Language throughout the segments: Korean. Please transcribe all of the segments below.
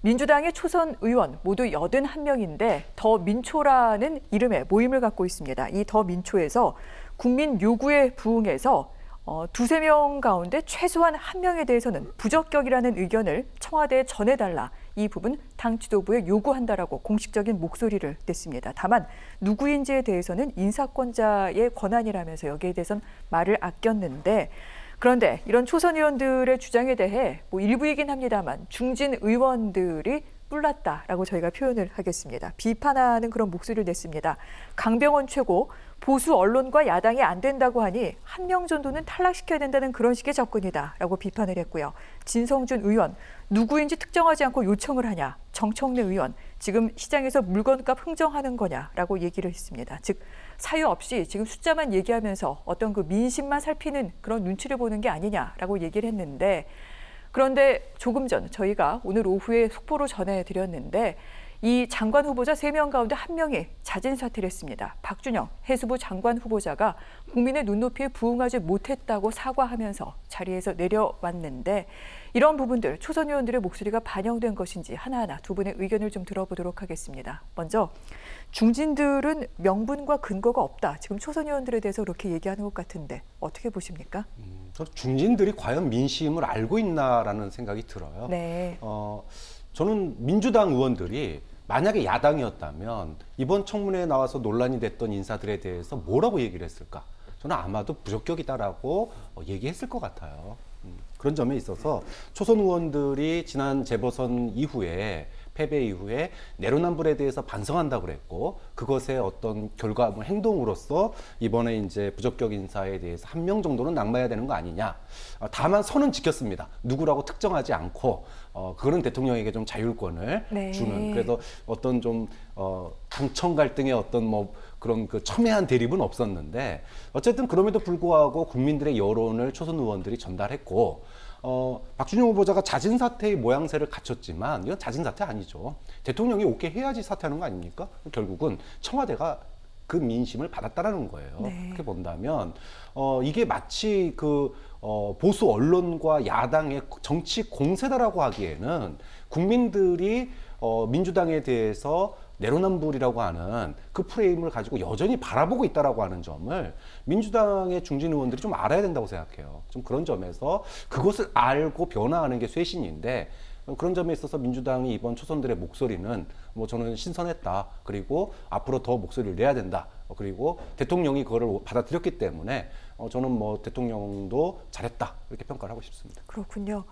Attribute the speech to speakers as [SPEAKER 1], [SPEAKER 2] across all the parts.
[SPEAKER 1] 민주당의 초선 의원 모두 81명인데 더민초라는 이름의 모임을 갖고 있습니다. 이 더민초에서 국민 요구에 부응해서 두세 명 가운데 최소한 한 명에 대해서는 부적격이라는 의견을 청와대에 전해달라. 이 부분 당 지도부에 요구한다라고 공식적인 목소리를 냈습니다. 다만 누구인지에 대해서는 인사권자의 권한이라면서 여기에 대해서는 말을 아꼈는데 그런데 이런 초선 의원들의 주장에 대해 일부이긴 합니다만 중진 의원들이 뿔났다라고 저희가 표현을 하겠습니다. 비판하는 그런 목소리를 냈습니다. 강병원 최고, 보수 언론과 야당이 안 된다고 하니 한 명 정도는 탈락시켜야 된다는 그런 식의 접근이다라고 비판을 했고요. 진성준 의원, 누구인지 특정하지 않고 요청을 하냐. 정청래 의원, 지금 시장에서 물건값 흥정하는 거냐라고 얘기를 했습니다. 즉 사유 없이 지금 숫자만 얘기하면서 어떤 그 민심만 살피는 그런 눈치를 보는 게 아니냐라고 얘기를 했는데 그런데 조금 전 저희가 오늘 오후에 속보로 전해드렸는데 이 장관 후보자 3명 가운데 1명이 자진 사퇴를 했습니다. 박준영 해수부 장관 후보자가 국민의 눈높이에 부응하지 못했다고 사과하면서 자리에서 내려왔는데 이런 부분들 초선 의원들의 목소리가 반영된 것인지 하나하나 두 분의 의견을 좀 들어보도록 하겠습니다. 먼저 중진들은 명분과 근거가 없다. 지금 초선 의원들에 대해서 그렇게 얘기하는 것 같은데 어떻게 보십니까?
[SPEAKER 2] 중진들이 과연 민심을 알고 있나라는 생각이 들어요.
[SPEAKER 1] 네.
[SPEAKER 2] 저는 민주당 의원들이 만약에 야당이었다면 이번 청문회에 나와서 논란이 됐던 인사들에 대해서 뭐라고 얘기를 했을까? 저는 아마도 부적격이다라고 얘기했을 것 같아요. 그런 점에 있어서 초선 의원들이 지난 재보선 이후에 패배 이후에 내로남불에 대해서 반성한다고 그랬고 그것의 어떤 결과 행동으로서 이번에 이제 부적격 인사에 대해서 한 명 정도는 낙마해야 되는 거 아니냐. 다만 선은 지켰습니다. 누구라고 특정하지 않고 그거는 대통령에게 좀 자율권을
[SPEAKER 1] 네.
[SPEAKER 2] 주는 그래서 어떤 좀 당청 갈등의 어떤 그런 그 첨예한 대립은 없었는데 어쨌든 그럼에도 불구하고 국민들의 여론을 초선 의원들이 전달했고 박준영 후보자가 자진 사퇴의 모양새를 갖췄지만 이건 자진 사퇴 아니죠. 대통령이 오케이 해야지 사퇴하는 거 아닙니까? 결국은 청와대가 그 민심을 받았다라는 거예요.
[SPEAKER 1] 네.
[SPEAKER 2] 그렇게 본다면 이게 마치 그 보수 언론과 야당의 정치 공세다라고 하기에는 국민들이 민주당에 대해서 내로남불이라고 하는 그 프레임을 가지고 여전히 바라보고 있다라고 하는 점을 민주당의 중진 의원들이 좀 알아야 된다고 생각해요. 좀 그런 점에서 그것을 알고 변화하는 게 쇄신인데 그런 점에 있어서 민주당이 이번 초선들의 목소리는 저는 신선했다. 그리고 앞으로 더 목소리를 내야 된다. 그리고 대통령이 그거를 받아들였기 때문에 저는 대통령도 잘했다. 이렇게 평가를 하고 싶습니다.
[SPEAKER 1] 그렇군요.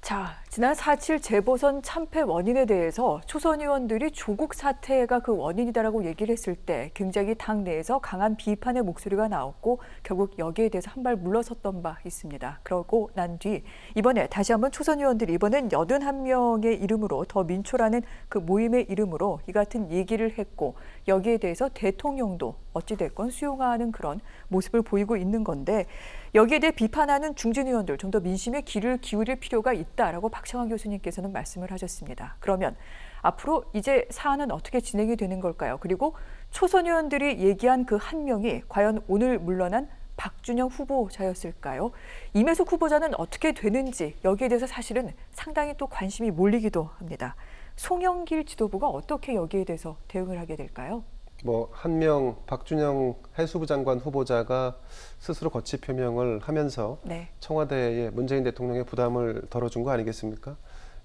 [SPEAKER 1] 자, 지난 4.7 재보선 참패 원인에 대해서 초선 의원들이 조국 사태가 그 원인이다라고 얘기를 했을 때 굉장히 당 내에서 강한 비판의 목소리가 나왔고 결국 여기에 대해서 한 발 물러섰던 바 있습니다. 그러고 난 뒤 이번에 다시 한번 초선 의원들이 이번엔 81명의 이름으로 더민초라는 그 모임의 이름으로 이 같은 얘기를 했고 여기에 대해서 대통령도 어찌됐건 수용하는 그런 모습을 보이고 있는 건데 여기에 대해 비판하는 중진 의원들 좀 더 민심에 귀를 기울일 필요가 있다라고 박창환 교수님께서는 말씀을 하셨습니다. 그러면 앞으로 이제 사안은 어떻게 진행이 되는 걸까요? 그리고 초선 의원들이 얘기한 그 한 명이 과연 오늘 물러난 박준영 후보자였을까요? 임혜숙 후보자는 어떻게 되는지 여기에 대해서 사실은 상당히 또 관심이 몰리기도 합니다. 송영길 지도부가 어떻게 여기에 대해서 대응을 하게 될까요?
[SPEAKER 3] 한 명 박준영 해수부 장관 후보자가 스스로 거취 표명을 하면서
[SPEAKER 1] 네.
[SPEAKER 3] 청와대에 문재인 대통령의 부담을 덜어준 거 아니겠습니까?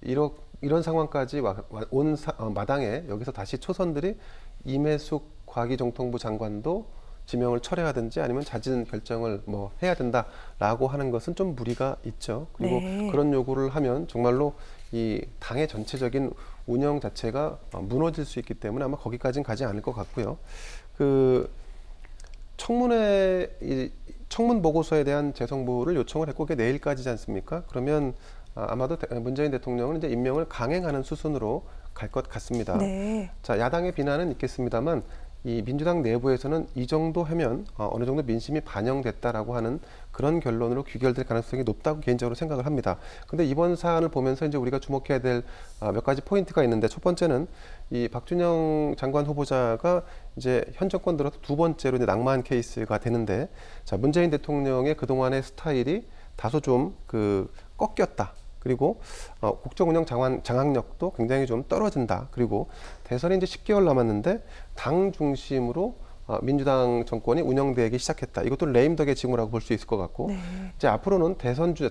[SPEAKER 3] 이런 상황까지 온 마당에 여기서 다시 초선들이 임혜숙 과기정통부 장관도 지명을 철회하든지 아니면 자진 결정을 해야 된다라고 하는 것은 좀 무리가 있죠. 그리고
[SPEAKER 1] 네.
[SPEAKER 3] 그런 요구를 하면 정말로 이 당의 전체적인 운영 자체가 무너질 수 있기 때문에 아마 거기까지는 가지 않을 것 같고요. 그 청문 보고서에 대한 재송부를 요청을 했고 그게 내일까지지 않습니까? 그러면 아마도 문재인 대통령은 이제 임명을 강행하는 수순으로 갈 것 같습니다.
[SPEAKER 1] 네.
[SPEAKER 3] 자, 야당의 비난은 있겠습니다만 이 민주당 내부에서는 이 정도 하면 어느 정도 민심이 반영됐다라고 하는 그런 결론으로 귀결될 가능성이 높다고 개인적으로 생각을 합니다. 근데 이번 사안을 보면서 이제 우리가 주목해야 될 몇 가지 포인트가 있는데 첫 번째는 이 박준영 장관 후보자가 이제 현 정권 들어서 두 번째로 이제 낙마한 케이스가 되는데 자, 문재인 대통령의 그동안의 스타일이 다소 좀 꺾였다. 그리고 국정 운영 장악력도 굉장히 좀 떨어진다. 그리고 대선이 이제 10개월 남았는데 당 중심으로 민주당 정권이 운영되기 시작했다. 이것도 레임덕의 징후라고 볼 수 있을 것 같고,
[SPEAKER 1] 네.
[SPEAKER 3] 이제 앞으로는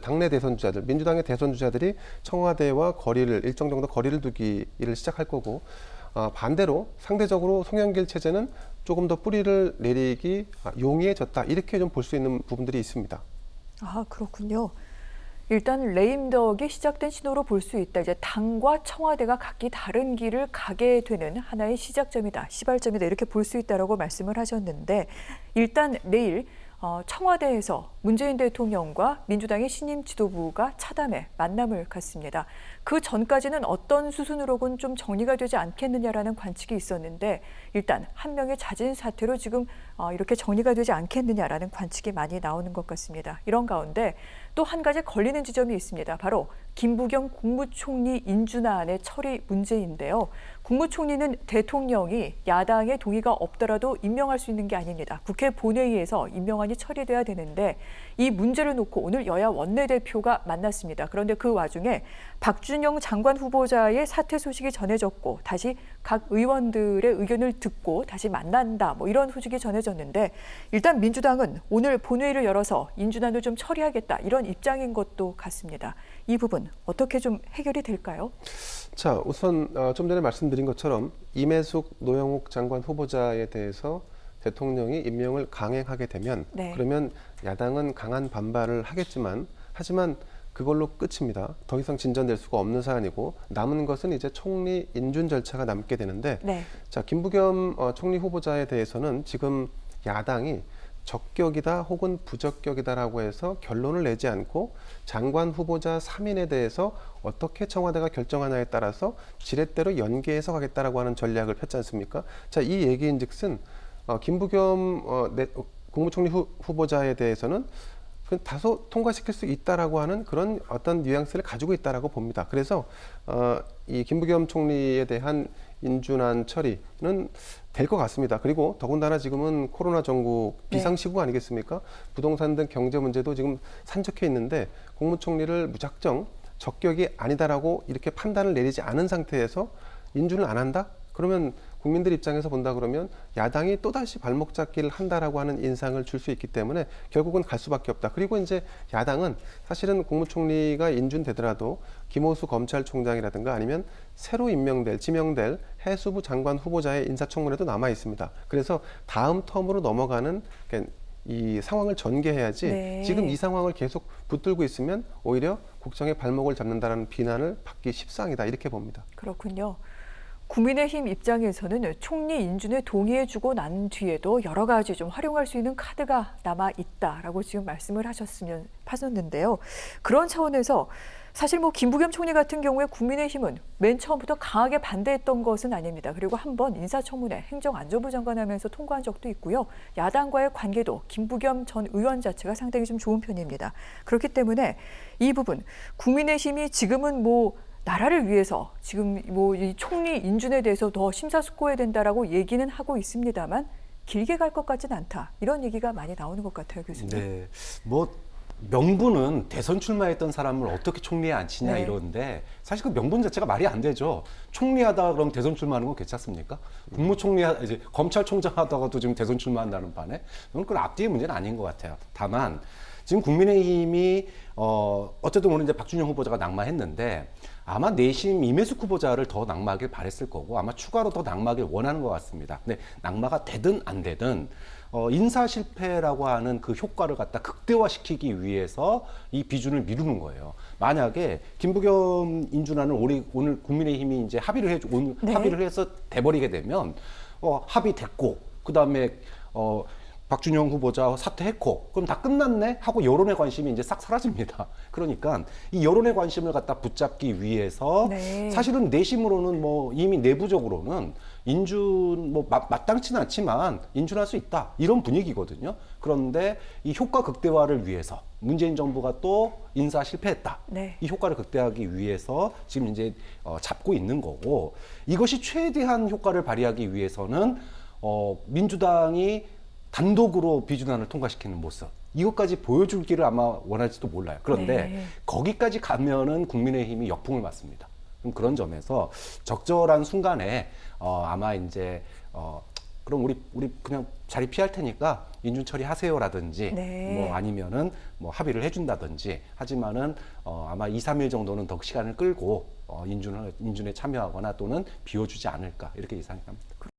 [SPEAKER 3] 당내 대선 주자들, 민주당의 대선 주자들이 청와대와 일정 정도 거리를 두기를 시작할 거고, 반대로 상대적으로 송영길 체제는 조금 더 뿌리를 내리기 용이해졌다. 이렇게 좀 볼 수 있는 부분들이 있습니다.
[SPEAKER 1] 아, 그렇군요. 일단 레임덕이 시작된 신호로 볼 수 있다. 이제 당과 청와대가 각기 다른 길을 가게 되는 하나의 시작점이다, 시발점이다, 이렇게 볼 수 있다라고 말씀을 하셨는데, 일단 내일 청와대에서 문재인 대통령과 민주당의 신임 지도부가 차담에 만남을 갖습니다. 그 전까지는 어떤 수순으로건 좀 정리가 되지 않겠느냐라는 관측이 있었는데, 일단 한 명의 잦은 사태로 지금 이렇게 정리가 되지 않겠느냐라는 관측이 많이 나오는 것 같습니다. 이런 가운데 또 한 가지 걸리는 지점이 있습니다. 바로 김부겸 국무총리 인준안의 처리 문제인데요. 국무총리는 대통령이 야당의 동의가 없더라도 임명할 수 있는 게 아닙니다. 국회 본회의에서 임명안이 처리돼야 되는데, 이 문제를 놓고 오늘 여야 원내대표가 만났습니다. 그런데 그 와중에 박준영 장관 후보자의 사퇴 소식이 전해졌고, 다시 각 의원들의 의견을 듣고 다시 만난다, 이런 소식이 전해졌는데, 일단 민주당은 오늘 본회의를 열어서 인준안을 좀 처리하겠다, 이런 입장인 것도 같습니다. 이 부분 어떻게 좀 해결이 될까요?
[SPEAKER 3] 자, 우선 좀 전에 말씀드린 것처럼 임혜숙, 노영욱 장관 후보자에 대해서 대통령이 임명을 강행하게 되면,
[SPEAKER 1] 네.
[SPEAKER 3] 그러면 야당은 강한 반발을 하지만 그걸로 끝입니다. 더 이상 진전될 수가 없는 사안이고, 남은 것은 이제 총리 인준 절차가 남게 되는데,
[SPEAKER 1] 네.
[SPEAKER 3] 자, 김부겸 총리 후보자에 대해서는 지금 야당이 적격이다 혹은 부적격이다라고 해서 결론을 내지 않고 장관 후보자 3인에 대해서 어떻게 청와대가 결정하냐에 따라서 지렛대로 연계해서 가겠다라고 하는 전략을 폈지 않습니까? 자, 이 얘기인즉슨 김부겸 국무총리 후보자에 대해서는 다소 통과시킬 수 있다라고 하는 그런 어떤 뉘앙스를 가지고 있다라고 봅니다. 그래서 이 김부겸 총리에 대한 인준안 처리는 될 것 같습니다. 그리고 더군다나 지금은 코로나 전국 비상시국 아니겠습니까? 부동산 등 경제 문제도 지금 산적해 있는데, 국무총리를 무작정 적격이 아니다라고 이렇게 판단을 내리지 않은 상태에서 인준을 안 한다? 그러면 국민들 입장에서 본다 그러면 야당이 또다시 발목 잡기를 한다라고 하는 인상을 줄 수 있기 때문에 결국은 갈 수밖에 없다. 그리고 이제 야당은 사실은 국무총리가 인준되더라도 김호수 검찰총장이라든가 아니면 새로 지명될 해수부 장관 후보자의 인사청문회도 남아 있습니다. 그래서 다음 텀으로 넘어가는 이 상황을 전개해야지,
[SPEAKER 1] 네.
[SPEAKER 3] 지금 이 상황을 계속 붙들고 있으면 오히려 국정의 발목을 잡는다는 비난을 받기 십상이다, 이렇게 봅니다.
[SPEAKER 1] 그렇군요. 국민의힘 입장에서는 총리 인준에 동의해주고 난 뒤에도 여러 가지 좀 활용할 수 있는 카드가 남아 있다라고 지금 말씀을 하셨는데요. 그런 차원에서 사실 김부겸 총리 같은 경우에 국민의힘은 맨 처음부터 강하게 반대했던 것은 아닙니다. 그리고 한번 인사청문회 행정안전부 장관 하면서 통과한 적도 있고요. 야당과의 관계도 김부겸 전 의원 자체가 상당히 좀 좋은 편입니다. 그렇기 때문에 이 부분 국민의힘이 지금은 나라를 위해서 지금 이 총리 인준에 대해서 더 심사숙고해야 된다라고 얘기는 하고 있습니다만, 길게 갈 것 같지는 않다, 이런 얘기가 많이 나오는 것 같아요, 교수님.
[SPEAKER 2] 네, 명분은 대선 출마했던 사람을 어떻게 총리에 앉히냐,
[SPEAKER 1] 네.
[SPEAKER 2] 이러는데 사실 그 명분 자체가 말이 안 되죠. 총리하다 그럼 대선 출마하는 건 괜찮습니까? 국무총리 이제 검찰총장 하다가도 지금 대선 출마한다는 반에, 그건 앞뒤의 문제는 아닌 것 같아요. 다만 지금 국민의힘이 어쨌든 오늘 이제 박준영 후보자가 낙마했는데, 아마 내심 임혜숙 후보자를 더 낙마하길 바랬을 거고, 아마 추가로 더 낙마하길 원하는 것 같습니다. 근데 낙마가 되든 안 되든 인사 실패라고 하는 그 효과를 갖다 극대화시키기 위해서 이 비준을 미루는 거예요. 만약에 김부겸 인준안을 오늘 국민의힘이 이제 합의를 해서 돼버리게 되면 합의됐고, 그 다음에 박준영 후보자 사퇴했고, 그럼 다 끝났네 하고 여론의 관심이 이제 싹 사라집니다. 그러니까 이 여론의 관심을 갖다 붙잡기 위해서
[SPEAKER 1] 네.
[SPEAKER 2] 사실은 내심으로는 이미 내부적으로는 인준 마땅치는 않지만 인준할 수 있다, 이런 분위기거든요. 그런데 이 효과 극대화를 위해서 문재인 정부가 또 인사 실패했다.
[SPEAKER 1] 네.
[SPEAKER 2] 이 효과를 극대화하기 위해서 지금 이제 잡고 있는 거고, 이것이 최대한 효과를 발휘하기 위해서는 민주당이 단독으로 비준안을 통과시키는 모습, 이것까지 보여주기를 아마 원할지도 몰라요. 그런데
[SPEAKER 1] 네.
[SPEAKER 2] 거기까지 가면은 국민의힘이 역풍을 맞습니다. 그럼 그런 점에서 적절한 순간에 아마 이제 그럼 우리 그냥 자리 피할 테니까 인준 처리하세요라든지
[SPEAKER 1] 네.
[SPEAKER 2] 뭐 아니면은 뭐 합의를 해준다든지 하지만은 아마 2, 3일 정도는 더 시간을 끌고 인준에 참여하거나 또는 비워주지 않을까 이렇게 예상합니다.